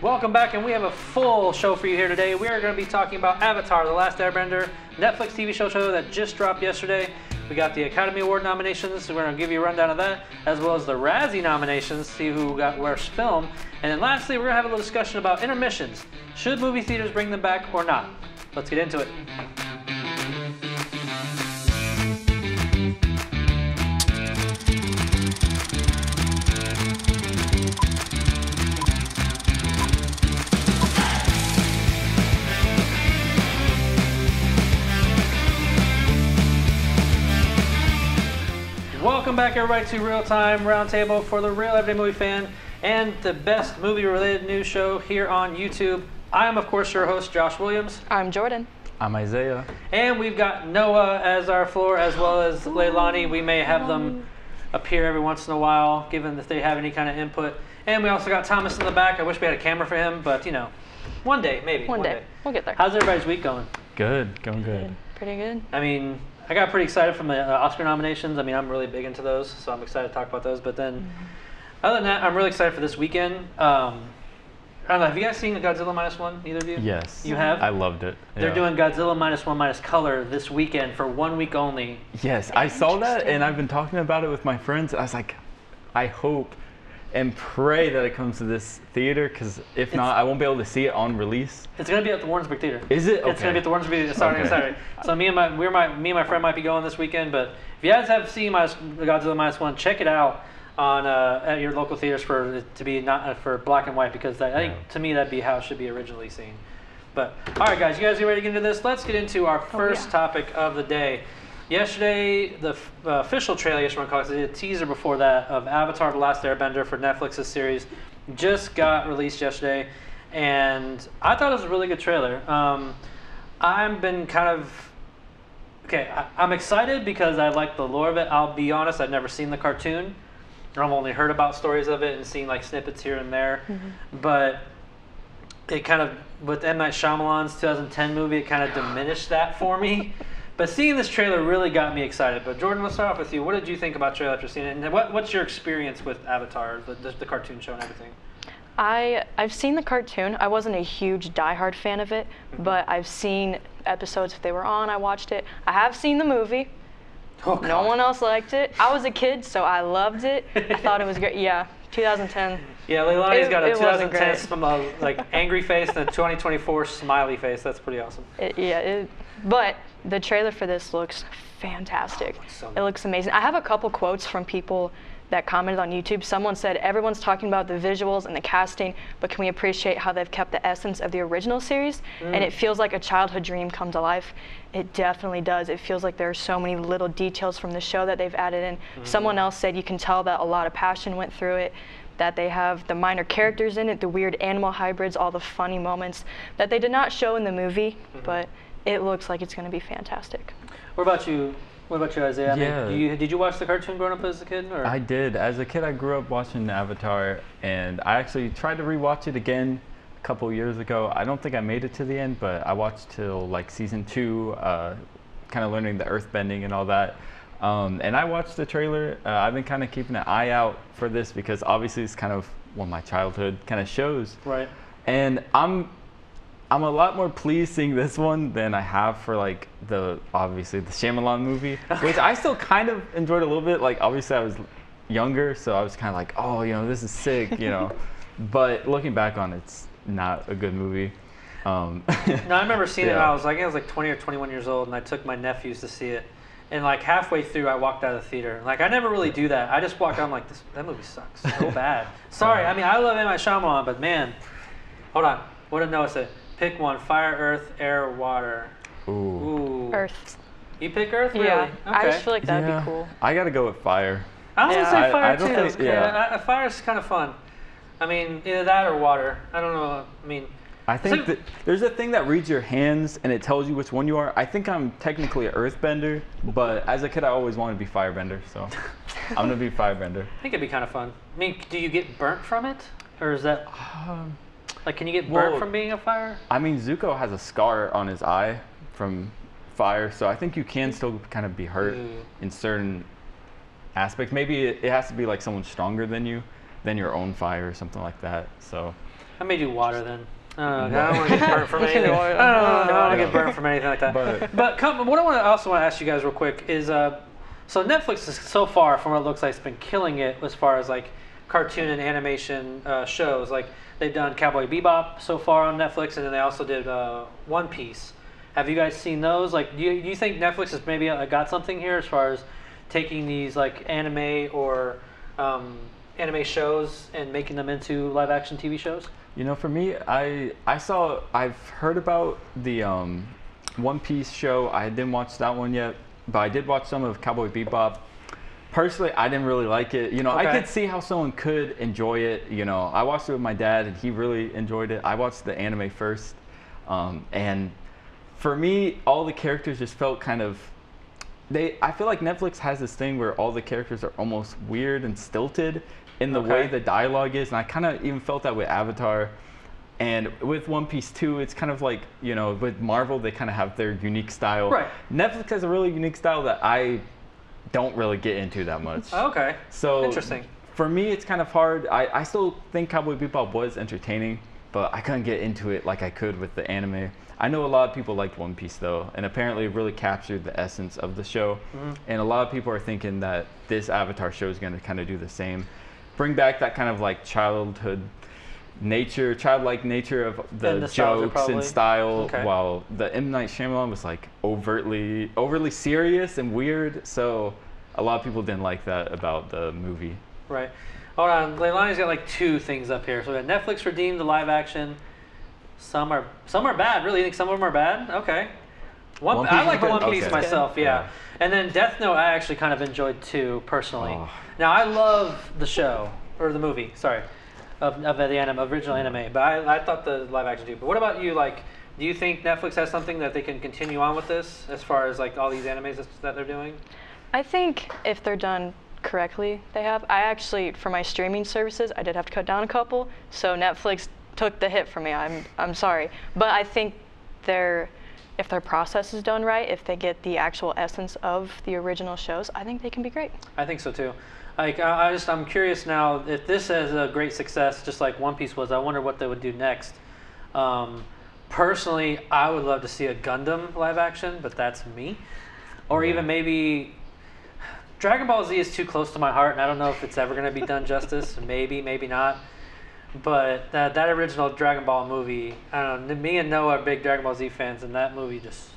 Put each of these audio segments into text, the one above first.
Welcome back, and we have a full show for you here today. We are going to be talking about Avatar: The Last Airbender, Netflix TV show that just dropped yesterday. We got the Academy Award nominations, so we're going to give you a rundown of that, as well as the Razzie nominations, see who got worst film. And then lastly, we're going to have a little discussion about intermissions. Should movie theaters bring them back or not? Let's get into it. Welcome back, everybody, to Real Time Roundtable for the real everyday movie fan and the best movie-related news show here on YouTube. I am, of course, your host, Josh Williams. I'm Jordan. I'm Isaiah. And we've got Noah as our floor, as well as Leilani. We may have them appear every once in a while, given that they have any kind of input. And we also got Thomas in the back. I wish we had a camera for him, but, you know, one day, maybe. One day. We'll get there. How's everybody's week going? Good. Going good. Pretty good. I mean, I got pretty excited from the Oscar nominations. I mean, I'm really big into those, so I'm excited to talk about those. But then, other than that, I'm really excited for this weekend. I don't know, have you guys seen the Godzilla Minus One, either of you? Yes. You have? I loved it. They're doing Godzilla Minus One Minus Color this weekend for 1 week only. Yes, I saw that, and I've been talking about it with my friends. I was like, I hope and pray that it comes to this theater, because if not, I won't be able to see it on release. It's going to be at the Warrensburg Theater. Is it? Okay. It's going to be at the Warrensburg Theater starting Saturday. So me and my friend might be going this weekend. But if you guys have seen Godzilla Minus One, check it out on at your local theaters for it to be not for black and white, because I think to me that'd be how it should be originally seen. But all right, guys, you guys ready to get into this? Let's get into our first topic of the day. Yesterday, the official trailer, I guess you want to call it, they did a teaser before that of Avatar: The Last Airbender for Netflix's series, just got released yesterday, and I thought it was a really good trailer. I've been kind of I'm excited because I like the lore of it. I'll be honest, I've never seen the cartoon. I've only heard about stories of it and seen like snippets here and there, but it kind of, with M. Night Shyamalan's 2010 movie, it kind of diminished that for me. But seeing this trailer really got me excited. But Jordan, let's start off with you. What did you think about the trailer after seeing it? And what's your experience with Avatar, the cartoon show and everything? I've seen the cartoon. I wasn't a huge diehard fan of it, but I've seen episodes if they were on. I watched it. I have seen the movie. Oh, God. No one else liked it. I was a kid, so I loved it. I thought it was great. Yeah, 2010. Yeah, Leilani's got a it wasn't 2010 like angry face and a 2024 smiley face. That's pretty awesome. But the trailer for this looks fantastic. It looks amazing. I have a couple quotes from people that commented on YouTube. Someone said, everyone's talking about the visuals and the casting, but can we appreciate how they've kept the essence of the original series? And it feels like a childhood dream come to life. It definitely does. It feels like there are so many little details from the show that they've added in. Someone else said you can tell that a lot of passion went through it, that they have the minor characters in it, the weird animal hybrids, all the funny moments that they did not show in the movie, but it looks like it's going to be fantastic. What about you? What about you, Isaiah? Yeah. I mean, did you watch the cartoon growing up as a kid? Or? I did. As a kid, I grew up watching Avatar, and I actually tried to rewatch it again a couple years ago. I don't think I made it to the end, but I watched till like season 2, kind of learning the earthbending and all that. And I watched the trailer. I've been kind of keeping an eye out for this because obviously it's kind of one of my childhood kind of shows. Right. And I'm a lot more pleased seeing this one than I have for like obviously the Shyamalan movie, which I still kind of enjoyed a little bit. Like obviously I was younger, so I was kind of like, oh, you know, this is sick, you know. But looking back on it, it's not a good movie. No, I remember seeing it. I was like 20 or 21 years old, and I took my nephews to see it. And like halfway through, I walked out of the theater. Like I never really do that. I just walked out. I'm like, that movie sucks so bad. Sorry, I mean I love M. Night Shyamalan, but man, hold on. What did Noah say? Pick one: fire, earth, air, water. Ooh. Earth. You pick earth? Really? Yeah. Okay. I just feel like that'd be cool. I gotta go with fire. I was gonna say fire I don't too. think- yeah. Fire's kind of fun. I mean, either that or water. I don't know. I mean, I think that there's a thing that reads your hands and it tells you which one you are. I think I'm technically an earthbender, but as a kid I always wanted to be firebender, so I'm gonna be firebender. I think it'd be kind of fun. I mean, do you get burnt from it, or is that like, can you get burnt from being a fire? I mean, Zuko has a scar on his eye from fire, so I think you can still kind of be hurt in certain aspects. Maybe it has to be like someone stronger than you than your own fire or something like that. So I may do water then. I don't want to get burnt from anything. I don't want to get burnt from anything like that. But what I also want to ask you guys real quick is, so Netflix is so far from what it looks like it's been killing it as far as like cartoon and animation shows. Like they've done Cowboy Bebop so far on Netflix, and then they also did One Piece. Have you guys seen those? Like, do you think Netflix has maybe got something here as far as taking these like anime or anime shows and making them into live action TV shows? You know, for me, I've heard about the One Piece show. I didn't watch that one yet, but I did watch some of Cowboy Bebop. Personally, I didn't really like it. You know, I could see how someone could enjoy it. You know, I watched it with my dad, and he really enjoyed it. I watched the anime first, and for me, all the characters just felt kind of. I feel like Netflix has this thing where all the characters are almost weird and stilted in the way the dialogue is, and I kind of even felt that with Avatar. And with One Piece too, it's kind of like, you know, with Marvel, they kind of have their unique style. Right. Netflix has a really unique style that I don't really get into that much. Okay. So interesting. For me, it's kind of hard. I still think Cowboy Bebop was entertaining, but I couldn't get into it like I could with the anime. I know a lot of people liked One Piece though, and apparently it really captured the essence of the show. Mm-hmm. And a lot of people are thinking that this Avatar show is going to kind of do the same. Bring back that kind of like childlike nature of the jokes and style, while the M. Night Shyamalan was like overly serious and weird. So a lot of people didn't like that about the movie. Right. Hold on, Leilani's got like two things up here. So we got Netflix redeemed the live action. Some are bad. Really, you think some of them are bad? Okay. I like One Piece myself, yeah. And then Death Note, I actually kind of enjoyed too, personally. Oh. Now, I love the show, or the movie, sorry, of the original anime, but I thought the live action too. But what about you? Like, do you think Netflix has something that they can continue on with this, as far as like all these animes that they're doing? I think if they're done correctly, they have. I actually, for my streaming services, I did have to cut down a couple, so Netflix took the hit for me. I'm sorry, but I think if their process is done right, if they get the actual essence of the original shows, I think they can be great. I think so too. Like I'm curious now, if this is a great success, just like One Piece was, I wonder what they would do next. Personally, I would love to see a Gundam live action, but that's me. Or even maybe Dragon Ball Z is too close to my heart, and I don't know if it's ever going to be done justice. Maybe not. But that original Dragon Ball movie, I don't know, me and Noah are big Dragon Ball Z fans, and that movie just...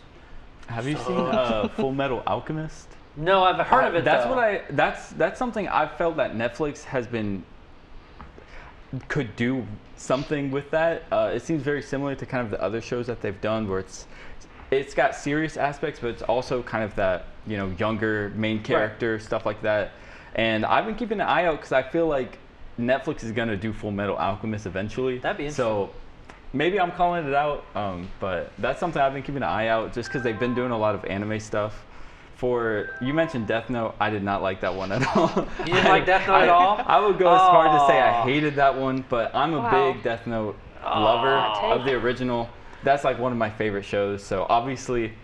Have you seen Full Metal Alchemist? No, I've heard of it, That's something I've felt that Netflix could do something with that. It seems very similar to kind of the other shows that they've done, where it's got serious aspects, but it's also kind of that, you know, younger main character, stuff like that. And I've been keeping an eye out because I feel like Netflix is going to do Full Metal Alchemist eventually. That'd be interesting. So maybe I'm calling it out, but that's something I've been keeping an eye out just because they've been doing a lot of anime stuff. You mentioned Death Note. I did not like that one at all. You didn't like Death Note at all? I would go as far to say I hated that one, but I'm a big Death Note lover of the original. That's like one of my favorite shows. So obviously,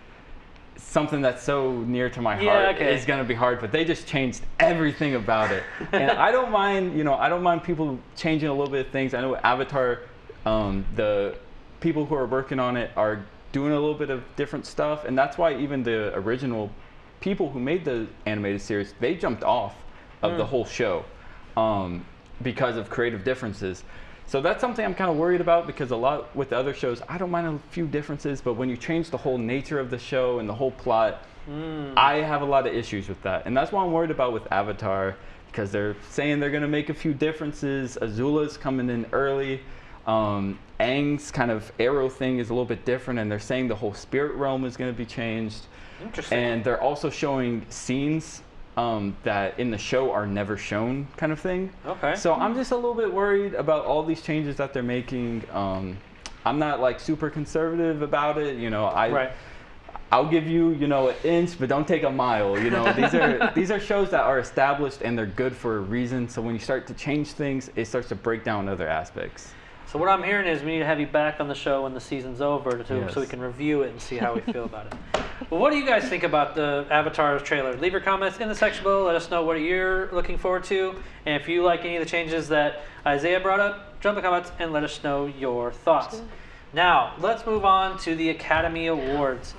something that's so near to my heart is going to be hard, but they just changed everything about it. And I don't mind people changing a little bit of things. I know Avatar, the people who are working on it are doing a little bit of different stuff, and that's why even the original people who made the animated series, they jumped off of the whole show because of creative differences. So that's something I'm kind of worried about, because a lot with the other shows, I don't mind a few differences, but when you change the whole nature of the show and the whole plot, I have a lot of issues with that. And that's what I'm worried about with Avatar, because they're saying they're going to make a few differences. Azula's coming in early. Aang's kind of arrow thing is a little bit different, and they're saying the whole spirit realm is going to be changed. Interesting. And they're also showing scenes that in the show are never shown, kind of thing. Okay. So I'm just a little bit worried about all these changes that they're making. I'm not like super conservative about it, you know. I'll give you, you know, an inch, but don't take a mile. You know, these are shows that are established and they're good for a reason. So when you start to change things, it starts to break down other aspects. So what I'm hearing is we need to have you back on the show when the season's over so we can review it and see how we feel about it. what do you guys think about the Avatar trailer? Leave your comments in the section below. Let us know what you're looking forward to. And if you like any of the changes that Isaiah brought up, jump in the comments and let us know your thoughts. Now, let's move on to the Academy Awards.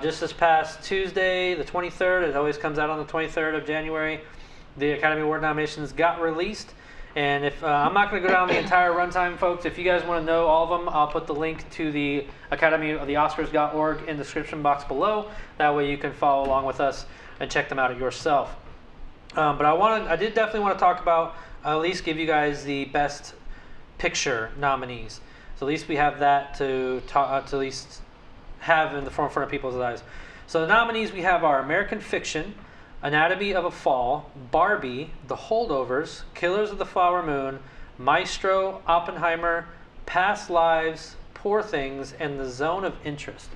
Just this past Tuesday, the 23rd, it always comes out on the 23rd of January, the Academy Award nominations got released. And if I'm not going to go down the entire runtime, folks. If you guys want to know all of them, I'll put the link to the Academy of the Oscars.org in the description box below. That way you can follow along with us and check them out yourself. But I did definitely want to talk about, at least give you guys the Best Picture nominees. So at least we have that to at least have in the front of people's eyes. So the nominees we have are American Fiction, Anatomy of a Fall, Barbie, The Holdovers, Killers of the Flower Moon, Maestro, Oppenheimer, Past Lives, Poor Things, and The Zone of Interest.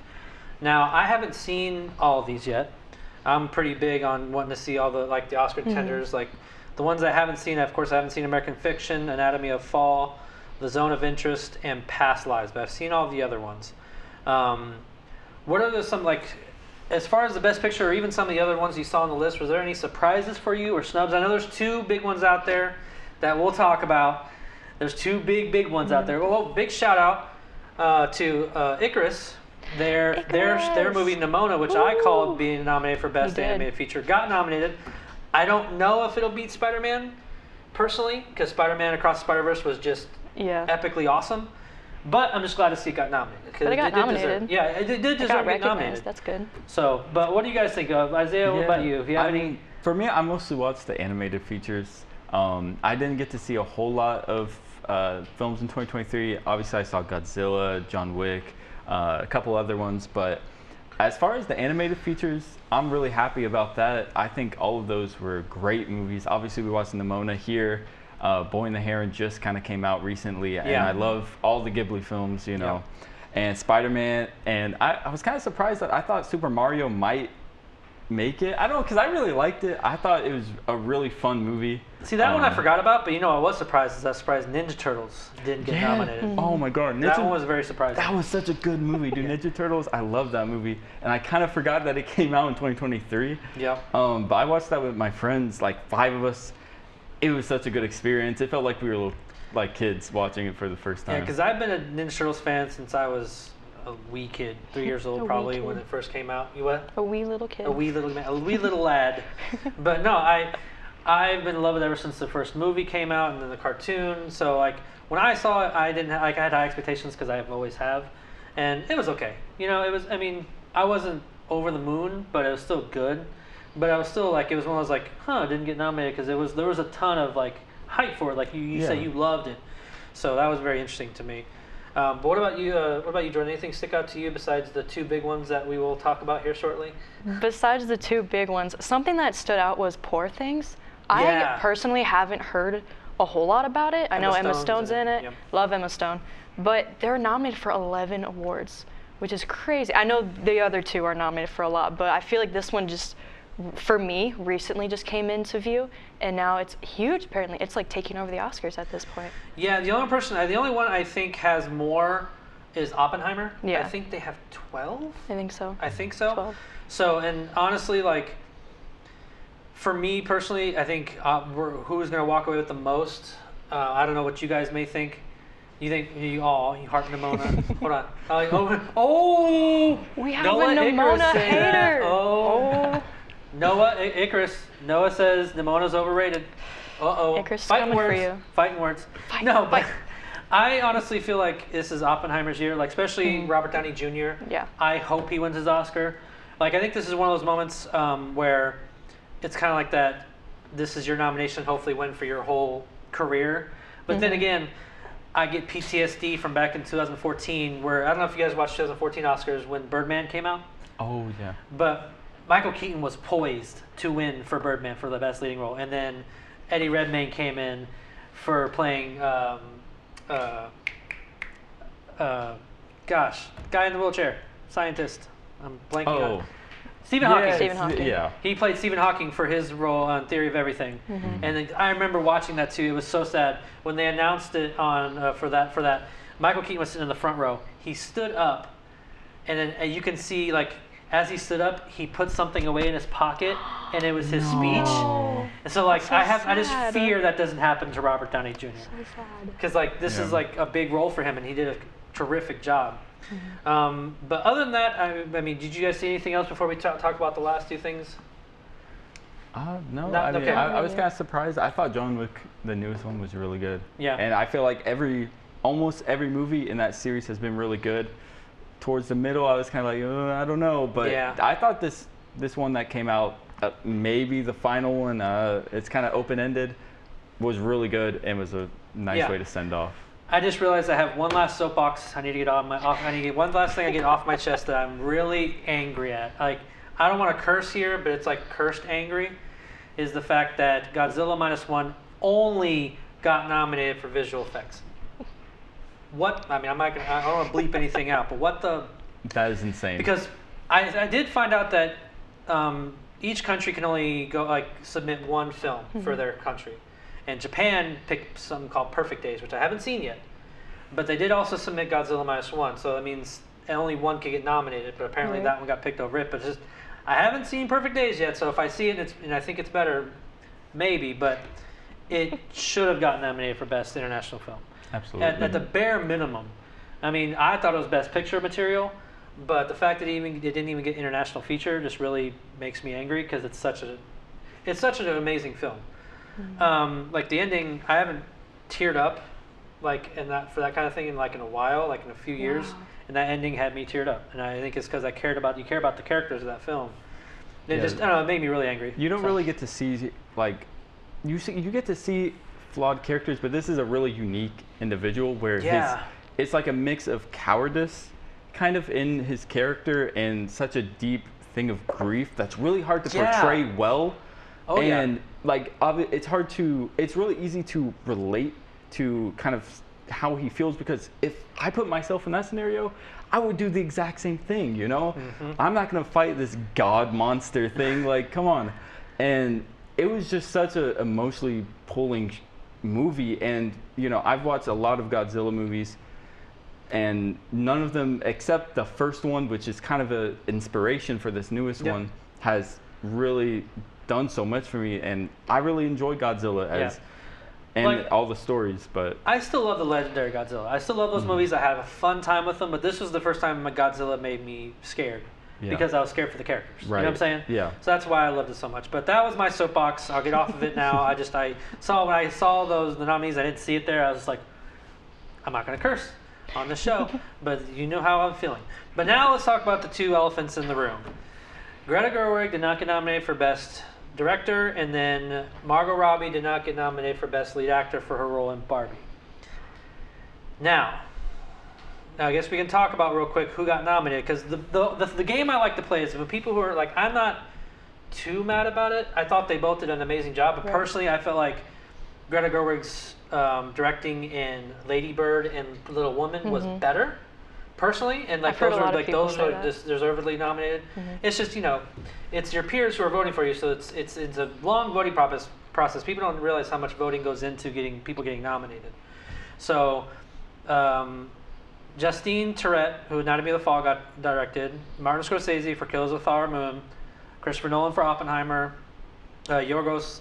Now, I haven't seen all of these yet. I'm pretty big on wanting to see all the the Oscar contenders. Like the ones I haven't seen, of course, I haven't seen American Fiction, Anatomy of a Fall, The Zone of Interest, and Past Lives, but I've seen all the other ones. What are some as far as the Best Picture, or even some of the other ones you saw on the list, was there any surprises for you or snubs? I know there's two big ones out there that we'll talk about. There's two big ones out there. Well, big shout out to Icarus. Their movie Nimona, which I called being nominated for Best Animated Feature, got nominated. I don't know if it'll beat Spider-Man, personally, because Spider-Man Across the Spider-Verse was just epically awesome. But I'm just glad to see it got nominated. But it got nominated. It did deserve to get nominated. That's good. So, but what do you guys think of? Isaiah, what about you? If you have any... For me, I mostly watched the animated features. I didn't get to see a whole lot of films in 2023. Obviously, I saw Godzilla, John Wick, a couple other ones. But as far as the animated features, I'm really happy about that. I think all of those were great movies. Obviously, we watched Nimona here. Boy and the Heron just kind of came out recently, and I love all the Ghibli films, and Spider-Man. And I was kind of surprised that I thought Super Mario might make it. I don't know, because I really liked it. I thought it was a really fun movie. See, that one I forgot about, but I was surprised. I was surprised Ninja Turtles didn't get nominated. Oh my God, that one was very surprising. That was such a good movie, dude. Ninja Turtles, I love that movie, and I kind of forgot that it came out in 2023. Yeah. But I watched that with my friends, like 5 of us. It was such a good experience. It felt like we were little, kids watching it for the first time. Yeah, because I've been a Ninja Turtles fan since I was a wee kid, 3 years old probably when it first came out. You what? A wee little kid. A wee little lad. But no, I've been in love with it ever since the first movie came out and then the cartoon. So when I saw it, I didn't I had high expectations because I always have, and it was okay. It was. I mean, I wasn't over the moon, but it was still good. But I was still it was one of those it didn't get nominated because there was a ton of hype for it. You say you loved it, so that was very interesting to me. But what about you? Jordan? Anything stick out to you besides the two big ones that we will talk about here shortly? Besides the two big ones, something that stood out was Poor Things. I personally haven't heard a whole lot about it. I know Emma Stone's in it. Yep. Love Emma Stone, but they're nominated for 11 awards, which is crazy. I know the other two are nominated for a lot, but I feel like this one just, for me, recently just came into view, and now it's huge. Apparently, it's taking over the Oscars at this point. Yeah, the only one I think has more is Oppenheimer. Yeah, I think they have 12. I think so. 12. So, and honestly, for me personally, I think who's going to walk away with the most. I don't know what you guys may think. You think you heart Nimona? Hold on. We have Noah a Nimona hater. Icarus. Noah says Nimona's overrated. Icarus fighting words. For you. Fighting words. I honestly feel like this is Oppenheimer's year, especially Robert Downey Jr. Yeah. I hope he wins his Oscar. I think this is one of those moments where it's kind of like that. This is your nomination. Hopefully, win for your whole career. But then again, I get PTSD from back in 2014, where I don't know if you guys watched 2014 Oscars when Birdman came out. Oh yeah. But Michael Keaton was poised to win for Birdman for the best leading role, and then Eddie Redmayne came in for playing guy in the wheelchair, scientist. I'm blanking on Stephen Hawking. Stephen Hawking. Yeah. He played Stephen Hawking for his role on Theory of Everything, and I remember watching that too. It was so sad when they announced it on for that. Michael Keaton was sitting in the front row. He stood up, and then you can see as he stood up, he put something away in his pocket, and it was his speech. Oh, And so like so I just sad. fear that doesn't happen to Robert Downey Jr. so sad. Because like this is like a big role for him, and he did a terrific job. But other than that, I mean, did you guys see anything else before we talk about the last two things? No, Not- I mean, okay. I was kind of surprised. I thought John Wick, the newest one, was really good. Yeah. And I feel like almost every movie in that series has been really good. Towards the middle, I was kind of like, I don't know. But Yeah. I thought this one that came out, maybe the final one, it's kind of open-ended, was really good and was a nice Yeah. way to send off. I just realized I have one last soapbox. I need to get I need to get one last thing I get off my chest that I'm really angry at. Like, I don't want to curse here, but it's like cursed angry. Is the fact that Godzilla Minus One only got nominated for visual effects. What? I mean, I don't want to bleep anything out, but what the? That is insane. Because I did find out that each country can only submit one film for their country. And Japan picked something called Perfect Days, which I haven't seen yet. But they did also submit Godzilla Minus One, so that means only one could get nominated, but apparently that one got picked over it. But just, I haven't seen Perfect Days yet, so if I see it and I think it's better, maybe, but it should have gotten nominated for Best International Film. Absolutely. At the bare minimum. I mean, I thought it was Best Picture material, but the fact that it didn't even get International Feature just really makes me angry because it's such an amazing film. Like the ending, I haven't teared up for that kind of thing in a while, like in a few years, and that ending had me teared up, and I think it's because you care about the characters of that film. It just, I don't know, it made me really angry. You don't really get to see you get to see flawed characters, but this is a really unique individual where it's like a mix of cowardice kind of in his character and such a deep thing of grief that's really hard to portray well. And it's really easy to relate to kind of how he feels, because if I put myself in that scenario, I would do the exact same thing, you know? I'm not gonna fight this god monster thing, like, come on. And it was just such a emotionally pulling movie, and you know, I've watched a lot of Godzilla movies, and none of them except the first one, which is kind of an inspiration for this newest one, has really done so much for me, and I really enjoy Godzilla and all the stories. But I still love the legendary Godzilla. I still love those movies. I had a fun time with them, but this was the first time Godzilla made me scared. Because I was scared for the characters. Right. You know what I'm saying? Yeah. So that's why I loved it so much. But that was my soapbox. I'll get off of it now. When I saw the nominees, I didn't see it there. I was just like, I'm not going to curse on the show, but you know how I'm feeling. But now let's talk about the two elephants in the room. Greta Gerwig did not get nominated for Best Director, and then Margot Robbie did not get nominated for Best Lead Actor for her role in Barbie. Now, I guess we can talk about real quick who got nominated, because the game I like to play is with people who are like, I'm not too mad about it. I thought they both did an amazing job, but personally I felt like Greta Gerwig's directing in Lady Bird and Little Woman was better, personally, and like those are deservedly nominated. It's just, you know, it's your peers who are voting for you, so it's a long voting process. People don't realize how much voting goes into people getting nominated. So Justine Tourette, who Anatomy of the Fall got directed, Martin Scorsese for Killers of the Flower Moon, Christopher Nolan for Oppenheimer, Yorgos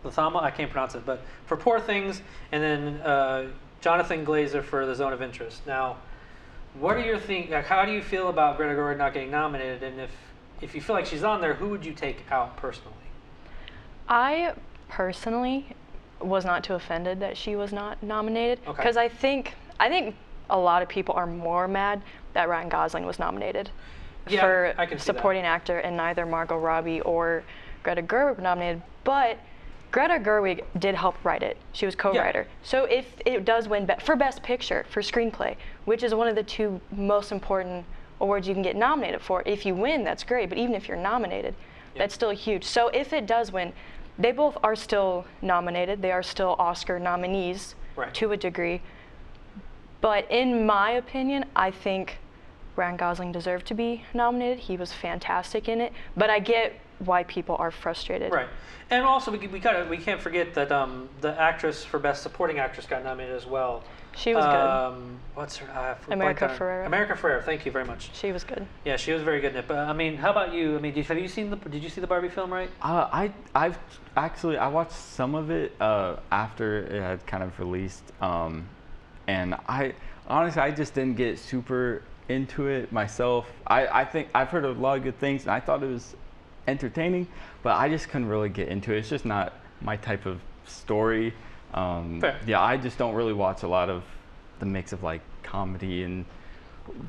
Lanthimos, I can't pronounce it, but for Poor Things, and then Jonathan Glazer for The Zone of Interest. Now, what are your how do you feel about Greta Gerwig not getting nominated, and if you feel like she's on there, who would you take out personally? I personally was not too offended that she was not nominated, because I think a lot of people are more mad that Ryan Gosling was nominated for supporting actor, and neither Margot Robbie or Greta Gerwig were nominated. But Greta Gerwig did help write it. She was co-writer. So if it does win for Best Picture, for Screenplay, which is one of the two most important awards you can get nominated for, if you win, that's great. But even if you're nominated, that's still huge. So if it does win, they both are still nominated. They are still Oscar nominees to a degree. But in my opinion, I think Ryan Gosling deserved to be nominated. He was fantastic in it. But I get why people are frustrated. Right. And also, we can't forget that the actress for Best Supporting Actress got nominated as well. She was good. What's her? America Ferrera. America Ferrera. Thank you very much. She was good. Yeah, she was very good in it. But I mean, how about you? I mean, did you see the Barbie film, right? I've actually I watched some of it after it had kind of released, and I honestly I just didn't get super into it myself. I think I've heard a lot of good things, and I thought it was entertaining, but I just couldn't really get into it. It's just not my type of story. Fair. Yeah, I just don't really watch a lot of the mix of like comedy and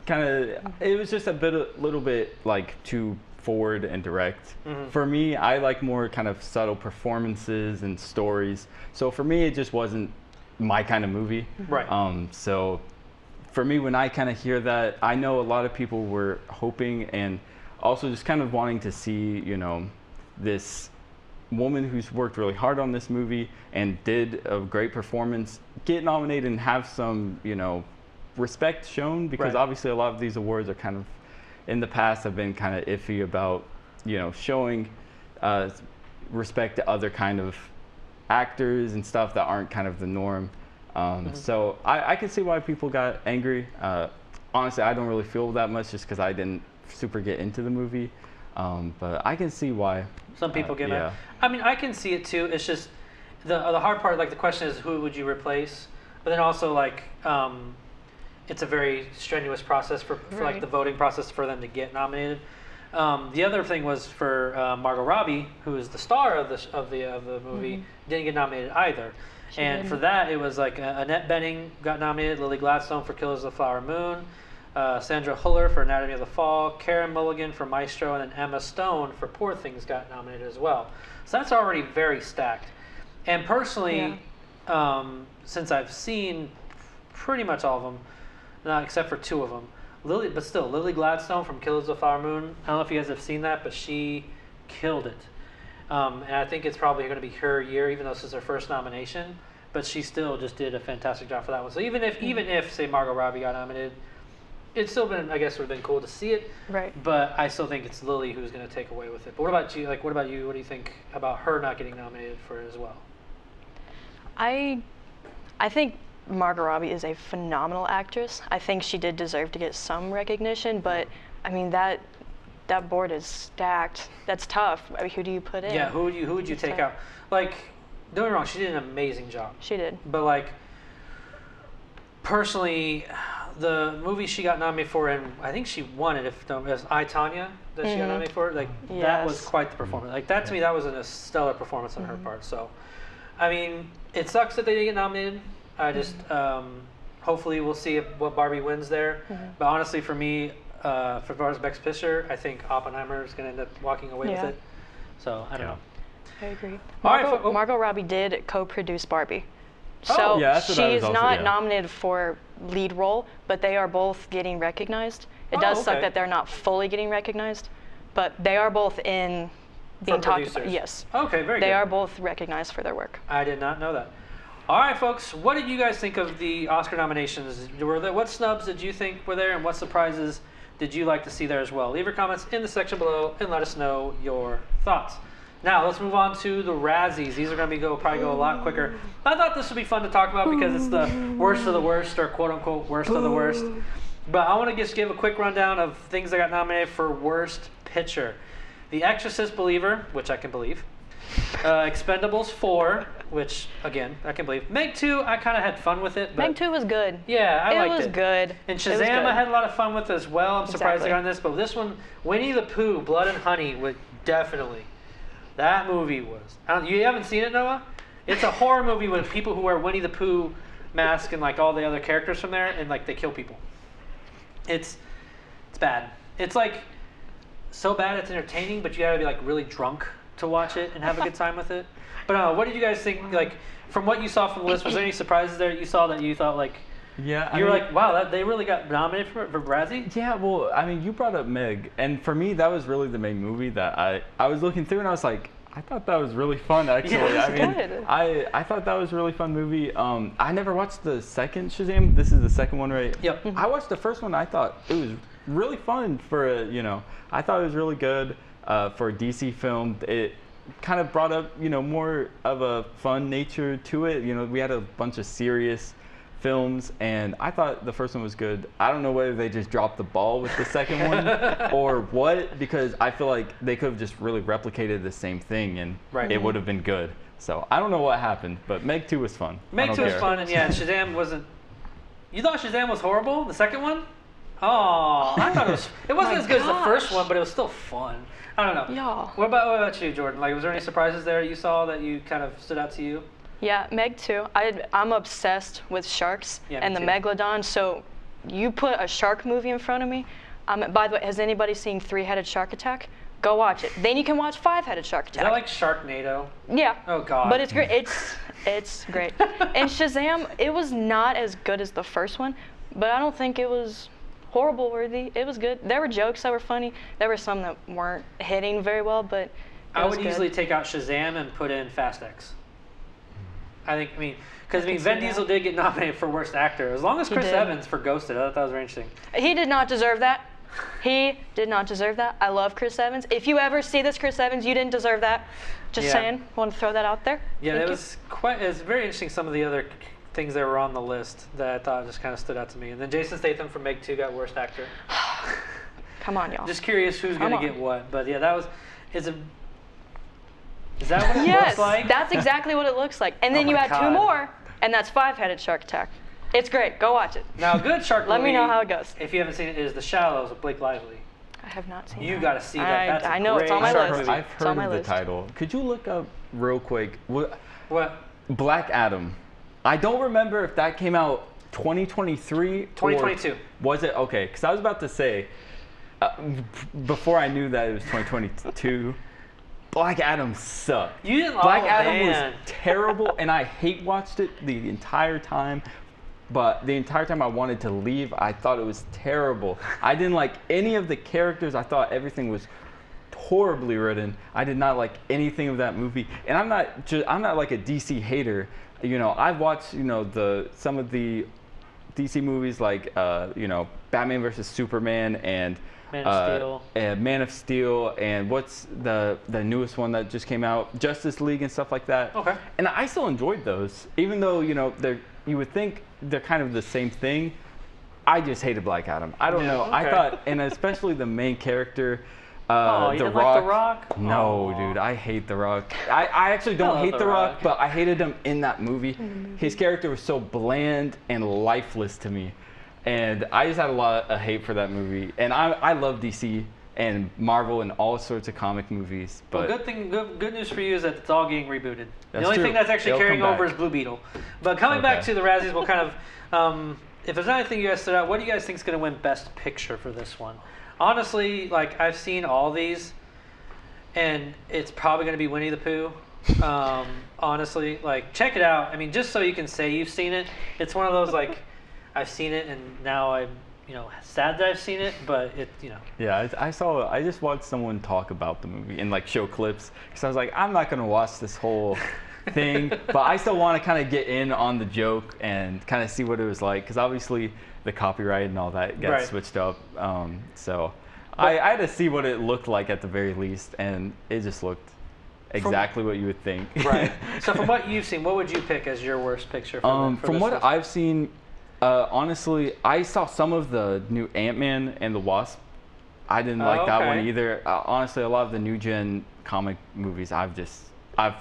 kind of. It was just a little bit like too forward and direct. For me, I like more kind of subtle performances and stories. So for me, it just wasn't my kind of movie. Right. So for me, when I kind of hear that, I know a lot of people were hoping and also just kind of wanting to see, you know, this woman who's worked really hard on this movie and did a great performance get nominated and have some, you know, respect shown, because obviously a lot of these awards are kind of in the past have been kind of iffy about, you know, showing respect to other kind of actors and stuff that aren't kind of the norm. So I can see why people got angry. Honestly, I don't really feel that much just because I didn't super get into the movie. But I can see why some people get mad. I mean, I can see it too. It's just the hard part. Like the question is, who would you replace? But then also like, it's a very strenuous process for like the voting process for them to get nominated. The other thing was for Margot Robbie, who is the star of the movie, didn't get nominated either. For that, it was like Annette Bening got nominated, Lily Gladstone for Killers of the Flower Moon, Sandra Huller for Anatomy of the Fall, Karen Mulligan for Maestro, and then Emma Stone for Poor Things got nominated as well. So that's already very stacked. And personally, since I've seen pretty much all of them, not except for two of them, Lily Gladstone from Killers of the Flower Moon. I don't know if you guys have seen that, but she killed it. And I think it's probably going to be her year, even though this is her first nomination. But she still just did a fantastic job for that one. So even if say Margot Robbie got nominated, it's still been, I guess, would have been cool to see it. Right. But I still think it's Lily who's going to take away with it. But what about you? Like, what about you? What do you think about her not getting nominated for it as well? I think Margot Robbie is a phenomenal actress. I think she did deserve to get some recognition, but I mean that board is stacked. That's tough. I mean, who do you put in? Yeah, who would you take out? Like, don't get me wrong, she did an amazing job. She did. But like, personally, the movie she got nominated for, and I think she won it. If it was I, Tonya that she got nominated for, like that was quite the performance. Like that to me, that was a stellar performance on her part. So, I mean, it sucks that they didn't get nominated. I just hopefully we'll see what Barbie wins there. But honestly, for me, for far as Best Picture, I think Oppenheimer is going to end up walking away with it. So I don't know. I agree. Margot, Margot Robbie did co-produce Barbie. Oh. So Yeah, that's what I was she's also- not nominated for lead role, but they are both getting recognized. It does suck that they're not fully getting recognized, but they are both in being talked about. Yes. Okay, very good. They are both recognized for their work. I did not know that. All right, folks, what did you guys think of the Oscar nominations? What snubs did you think were there, and what surprises did you like to see there as well? Leave your comments in the section below and let us know your thoughts. Now, let's move on to the Razzies. These are going to probably go a lot quicker. I thought this would be fun to talk about because it's the worst of the worst, or quote-unquote worst of the worst. But I want to just give a quick rundown of things that got nominated for Worst Picture. The Exorcist Believer, which I can believe. Expendables 4, which, again, I can believe. Meg 2, I kind of had fun with it. But Meg 2 was good. yeah, I liked it. It was good. And Shazam, I had a lot of fun with as well. I'm surprised they got on this. But this one, Winnie the Pooh, Blood and Honey, would definitely. That movie was. You haven't seen it, Noah? It's a horror movie with people who wear Winnie the Pooh mask and like all the other characters from there, and like they kill people. It's bad. It's like so bad it's entertaining, but you gotta be like really drunk to watch it and have a good time with it. But what did you guys think? Like from what you saw from the list, was there any surprises there that you saw that you thought like? Yeah, you were like, wow, they really got nominated for Razzie? Yeah, well, I mean, you brought up Meg, and for me, that was really the main movie that I was looking through, and I was like, I thought that was really fun, actually. Yeah, I mean, good. I thought that was a really fun movie. I never watched the second Shazam. This is the second one, right? Yep. I watched the first one. I thought it was really fun for I thought it was really good for a DC film. It kind of brought up, more of a fun nature to it. We had a bunch of serious films, and I thought the first one was good. I don't know whether they just dropped the ball with the second one or what, because I feel like they could have just really replicated the same thing and it would have been good. So I don't know what happened, but Meg 2 was fun. Meg 2 was fun, and yeah, Shazam wasn't. You thought Shazam was horrible, the second one? Oh, I thought it wasn't as good as the first one, but it was still fun. I don't know. Yeah. What about you, Jordan? Like, was there any surprises there you saw that you kind of stood out to you? Yeah, Meg 2. I'm obsessed with sharks and the too. Megalodon. So you put a shark movie in front of me. By the way, has anybody seen Three-Headed Shark Attack? Go watch it. Then you can watch Five-Headed Shark Attack. Is that like Sharknado? Yeah. Oh God. But it's great. It's great. And Shazam, it was not as good as the first one, but I don't think it was horrible worthy. It was good. There were jokes that were funny. There were some that weren't hitting very well, but I would easily take out Shazam and put in Fast X. Because Vin Diesel did get nominated for Worst Actor. As long as Chris Evans for Ghosted, I thought that was very interesting. He did not deserve that. He did not deserve that. I love Chris Evans. If you ever see this, Chris Evans, you didn't deserve that. Just saying. Want to throw that out there. Yeah, it was very interesting. Some of the other things that were on the list that I thought just kind of stood out to me. And then Jason Statham for Meg 2 got Worst Actor. Come on, y'all. Just curious who's going to get what. But yeah, is that what it looks like? Yes, that's exactly what it looks like. And then you add 2 more, and that's Five-Headed Shark Attack. It's great. Go watch it. Now, a good shark movie, Let me know how it goes. If you haven't seen it, is The Shallows with Blake Lively. I have not seen it. You got to see that. That's I know, it's on my list. I've heard of the title. Could you look up real quick? What? Black Adam. I don't remember if that came out 2023 2022. Was it? Okay, because I was about to say, before I knew that it was 2022, Black Adam sucked. You didn't Black Adam was terrible, and I hate watched it the entire time. But the entire time I wanted to leave, I thought it was terrible. I didn't like any of the characters. I thought everything was horribly written. I did not like anything of that movie. And I'm not like a DC hater. You know, I've watched, you know, some of the DC movies like you know, Batman versus Superman and Man of Steel, and what's the newest one that just came out, Justice League and stuff like that. Okay. And I still enjoyed those, even though, you know, you would think they're kind of the same thing. I just hated Black Adam. I don't know. Okay. I thought, and especially the main character, you didn't like The Rock? No, dude, I hate The Rock. I actually don't hate The Rock, but I hated him in that movie. His character was so bland and lifeless to me. And I just had a lot of hate for that movie. And I love DC and Marvel and all sorts of comic movies. But well, good news for you is that it's all getting rebooted. That's the only true. thing that's actually It'll carrying come over back. is Blue Beetle. But coming back to the Razzies, we'll kind of, if there's anything you guys stood out, what do you guys think is going to win Best Picture for this one? Honestly, like, I've seen all these, and it's probably going to be Winnie the Pooh. Honestly, like, check it out. I mean, just so you can say you've seen it. It's one of those, like, I've seen it, and now I'm, you know, sad that I've seen it, but it, you know. Yeah, I just watched someone talk about the movie and like show clips, because I was like, I'm not gonna watch this whole thing, but I still want to kind of get in on the joke and kind of see what it was like, because obviously the copyright and all that got switched up. So I had to see what it looked like at the very least, and it just looked exactly what you would think. Right. So from what you've seen, what would you pick as your worst picture? For from what I've seen. Honestly, I saw some of the new Ant-Man and the Wasp. I didn't like that one either. Honestly, a lot of the new gen comic movies, I've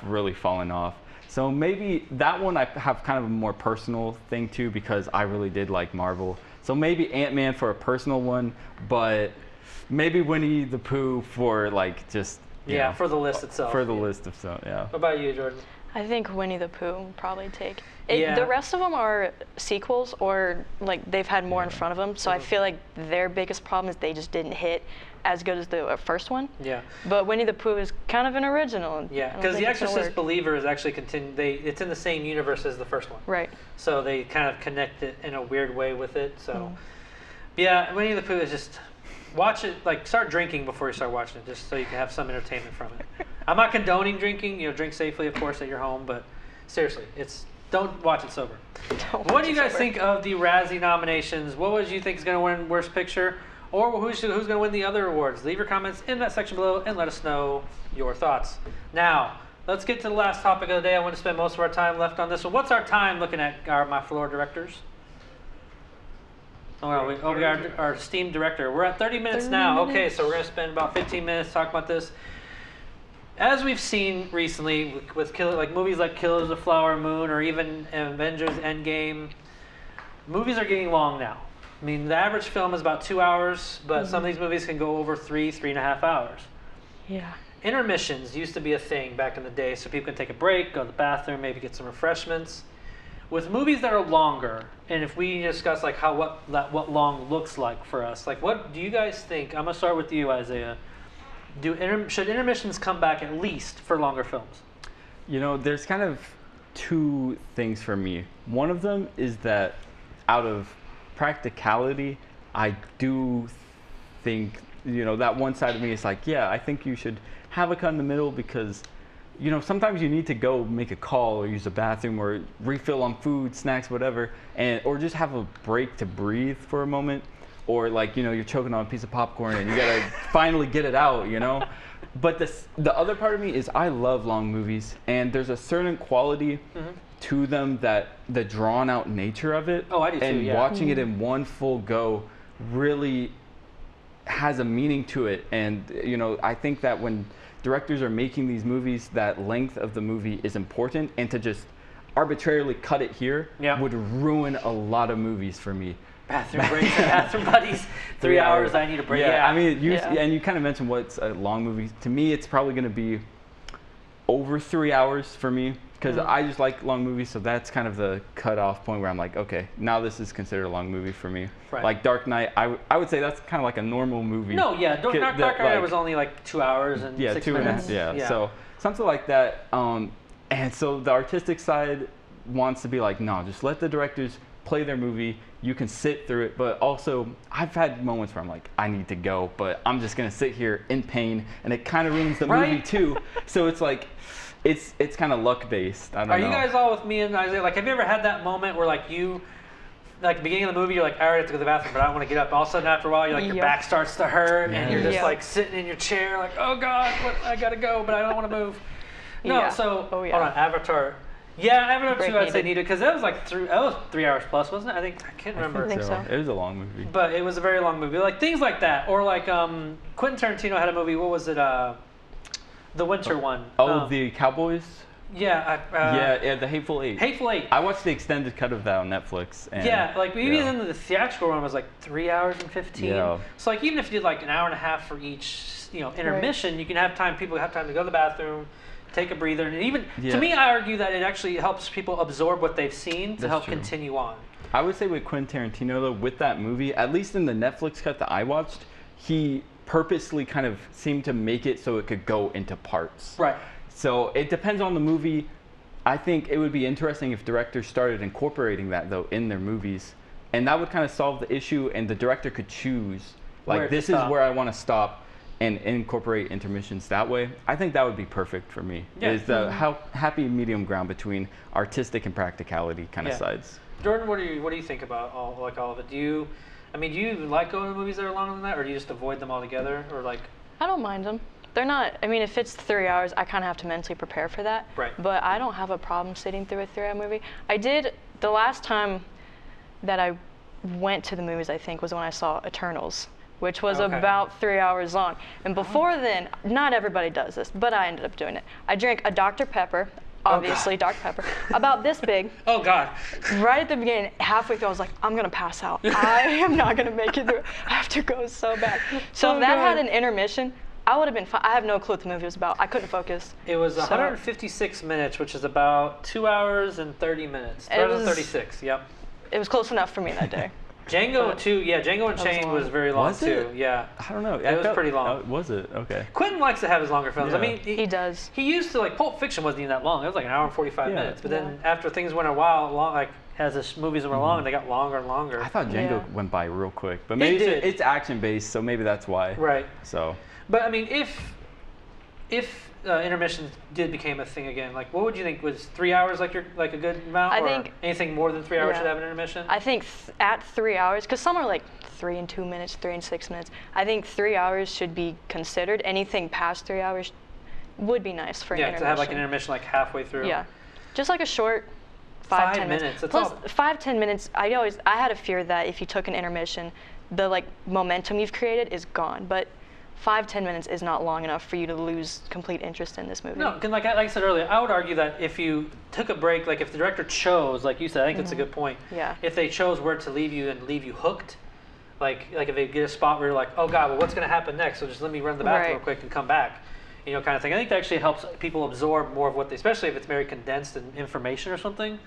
really fallen off. So maybe that one I have kind of a more personal thing too, because I really did like Marvel. So maybe Ant-Man for a personal one, but maybe Winnie the Pooh for like just you know, for the list itself. For the list of stuff, yeah. What about you, Jordan? I think Winnie the Pooh will probably take. The rest of them are sequels, or like they've had more in front of them. So I feel like their biggest problem is they just didn't hit as good as the first one. Yeah. But Winnie the Pooh is kind of an original. Yeah, because The Exorcist Believer is actually it's in the same universe as the first one. Right. So they kind of connect it in a weird way with it. So, yeah, Winnie the Pooh is just. Watch it, like, start drinking before you start watching it, just so you can have some entertainment from it. I'm not condoning drinking, you know, drink safely, of course, at your home, but seriously, don't watch it sober. What do you guys think of the Razzie nominations? What would you think is going to win Worst Picture? Or who's going to win the other awards? Leave your comments in that section below and let us know your thoughts. Now, let's get to the last topic of the day. I want to spend most of our time left on this one. What's our time looking at, my floor directors? We got our esteemed director. We're at 30 minutes now. Okay, so we're going to spend about 15 minutes talking about this. As we've seen recently with movies like Killers of the Flower Moon or even Avengers Endgame, movies are getting long now. I mean, the average film is about 2 hours, but some of these movies can go over 3.5 hours. Yeah. Intermissions used to be a thing back in the day, so people can take a break, go to the bathroom, maybe get some refreshments. With movies that are longer, and if we discuss like what long looks like for us, like what do you guys think? I'm gonna start with you, Isaiah. Should intermissions come back at least for longer films? You know, there's kind of two things for me. One of them is that out of practicality, I do think, you know, that one side of me is like, yeah, I think you should have a cut in the middle because, you know, sometimes you need to go make a call or use a bathroom or refill on food, snacks, whatever, or just have a break to breathe for a moment. Or like, you know, you're choking on a piece of popcorn and you gotta finally get it out, you know? But the other part of me is I love long movies, and there's a certain quality to them that the drawn out nature of it. Oh, I do too, and yeah. watching it in one full go really has a meaning to it. And, you know, I think that when directors are making these movies, that length of the movie is important, and to just arbitrarily cut it here would ruin a lot of movies for me. Bathroom breaks and bathroom buddies. 3 hours, I need a break. Yeah, I mean, and you kind of mentioned what's a long movie. To me, it's probably going to be over 3 hours for me, because I just like long movies, so that's kind of the cutoff point where I'm like, okay, now this is considered a long movie for me. Right. Like Dark Knight, I would say that's kind of like a normal movie. No, yeah, Dark Knight was only like 2 hours and 6 minutes. Yeah, so something like that. And so the artistic side wants to be like, no, just let the directors play their movie. You can sit through it, but also I've had moments where I'm like, I need to go, but I'm just gonna sit here in pain, and it kind of ruins the movie too. So it's like, it's kind of luck based. I don't know. Are you guys all with me and Isaiah? Like, have you ever had that moment where like like the beginning of the movie, you're like, I already have to go to the bathroom, but I don't want to get up. All of a sudden, after a while, you're like, your back starts to hurt, and you're just like sitting in your chair, like, oh God, I gotta go, but I don't want to move. No, so hold on, Avatar. Yeah, Avatar 2, I'd say needed, because that was like 3 hours plus, wasn't it? I can't remember. I think so. It was a long movie. But it was a very long movie. Like things like that, or like Quentin Tarantino had a movie. What was it? The winter one. Oh, the Cowboys. Yeah. The Hateful Eight. Hateful Eight. I watched the extended cut of that on Netflix. And, yeah, like even the theatrical one was like 3 hours and 15. Yeah. So like even if you did like an hour and a half for each, intermission, you can have time. People have time to go to the bathroom, take a breather, and even to me, I argue that it actually helps people absorb what they've seen to help continue on. I would say with Quentin Tarantino though, with that movie, at least in the Netflix cut that I watched, he purposely kind of seemed to make it so it could go into parts. Right. So it depends on the movie. I think it would be interesting if directors started incorporating that though in their movies, and that would kind of solve the issue, and the director could choose like, this is where I want to stop, and incorporate intermissions that way. I think that would be perfect for me. Yeah. Is the happy medium ground between artistic and practicality kind of sides. Jordan, what do you think about all of it? Do you like going to movies that are longer than that, or do you just avoid them altogether, or like? I don't mind them. They're not. I mean, if it's 3 hours, I kind of have to mentally prepare for that. Right. But I don't have a problem sitting through a 3 hour movie. I did the last time that I went to the movies. I think was when I saw Eternals, which was about 3 hours long. And before then, not everybody does this, but I ended up doing it. I drank a Dr. Pepper, obviously Dr. Pepper, about this big. Oh God. Right at the beginning, halfway through, I was like, I'm gonna pass out. I am not gonna make it through. I have to go so bad. So if that had an intermission, I would have been fine. I have no clue what the movie was about. I couldn't focus. It was 156 minutes, which is about 2 hours and 30 minutes. 36, yep. It was close enough for me that day. Django too, Django Unchained was very long too. Yeah. I don't know. It was pretty long. Was it? Okay. Quentin likes to have his longer films. Yeah. I mean, he does. He used to, like, Pulp Fiction wasn't even that long. It was like an hour and 45 minutes. But then after things went a while long, like as the movies went along, they got longer and longer. I thought Django went by real quick, but maybe it's action based, so maybe that's why. Right. So. But I mean, if intermissions became a thing again, like what would you think? Was 3 hours like a good amount? I think anything more than 3 hours should have an intermission? I think at 3 hours, because some are like 3 and 2 minutes, 3 and 6 minutes. I think 3 hours should be considered. Anything past 3 hours would be nice for an intermission. Yeah, to have like an intermission like halfway through. Yeah, just like a short 5, 10 minutes. That's Plus, all. 5, 10 minutes. I had a fear that if you took an intermission, the like momentum you've created is gone. But 5, 10 minutes is not long enough for you to lose complete interest in this movie. No, like I said earlier, I would argue that if you took a break, like if the director chose, like you said, I think that's a good point. Yeah. If they chose where to leave you and leave you hooked, like if they get a spot where you're like, oh God, well, what's going to happen next? So just let me run to the bathroom real quick and come back, kind of thing. I think that actually helps people absorb more of what they, especially if it's very condensed in information or something.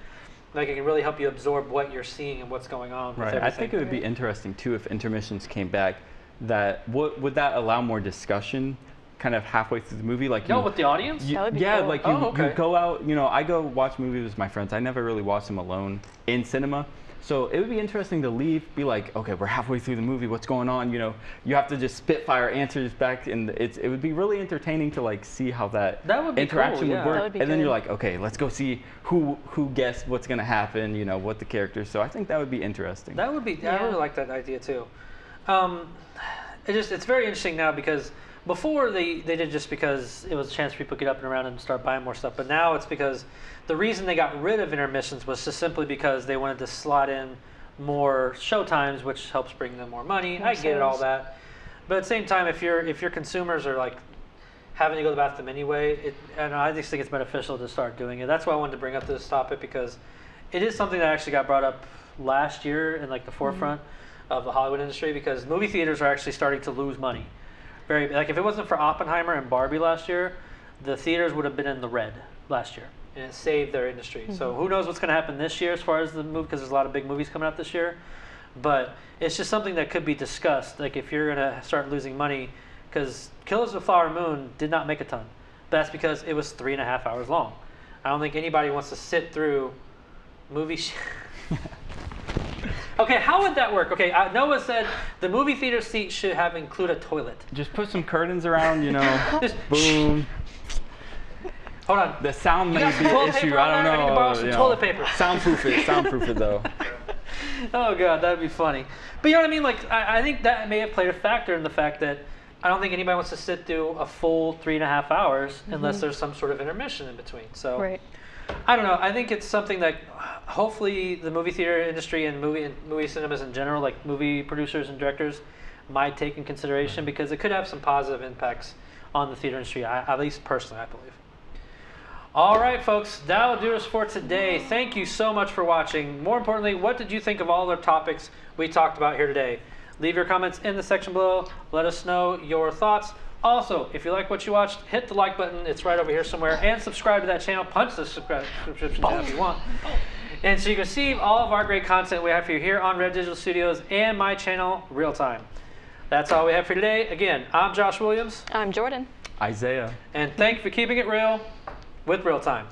Like it can really help you absorb what you're seeing and what's going on. Right. With I think it would be interesting too if intermissions came back. That would that allow more discussion, kind of halfway through the movie, like with the audience? That would be yeah, cool. like you go out. I go watch movies with my friends. I never really watch them alone in cinema. So it would be interesting to leave, be like, okay, we're halfway through the movie. What's going on? You have to just spitfire answers back, and it would be really entertaining to like see how that would be interaction cool, would work. That would be and then good. you're like, okay, let's go see who guessed what's gonna happen. What the characters. So I think that would be interesting. That would be. I really like that idea too. It's very interesting now because before they did just because it was a chance for people to get up and around and start buying more stuff, but now it's because the reason they got rid of intermissions was just simply because they wanted to slot in more show times, which helps bring them more money. I get it, all that, but at the same time, if your consumers are like having to go to the bathroom anyway, and I just think it's beneficial to start doing it. That's why I wanted to bring up this topic because it is something that actually got brought up last year in like the forefront of the Hollywood industry because movie theaters are actually starting to lose money. If it wasn't for Oppenheimer and Barbie last year, the theaters would have been in the red last year, and it saved their industry. So who knows what's going to happen this year as far as the movie, because there's a lot of big movies coming out this year. But it's just something that could be discussed. Like if you're going to start losing money, because Killers of the Flower Moon did not make a ton. That's because it was 3.5 hours long. I don't think anybody wants to sit through movies. Okay, how would that work? Okay, Noah said the movie theater seat should include a toilet. Just put some curtains around, Just boom. Hold on. The sound You may got some be an toilet issue. paper I on don't there? know. I need to borrow some toilet paper. Soundproof it though. Oh God, that'd be funny. But you know what I mean? Like, I think that may have played a factor in the fact that I don't think anybody wants to sit through a full 3.5 hours unless there's some sort of intermission in between. So. Right. I don't know. I think it's something that hopefully the movie theater industry and movie cinemas in general, like movie producers and directors, might take in consideration because it could have some positive impacts on the theater industry, at least personally, I believe. All right, folks, that will do us for today. Thank you so much for watching. More importantly, what did you think of all the topics we talked about here today? Leave your comments in the section below. Let us know your thoughts. Also, if you like what you watched, hit the like button. It's right over here somewhere. And subscribe to that channel. Punch the subscription down if you want. And so you can see all of our great content we have for you here on Red Digital Studios and my channel, Real Time. That's all we have for today. Again, I'm Josh Williams. I'm Jordan. Isaiah. And thank you for keeping it real with Real Time.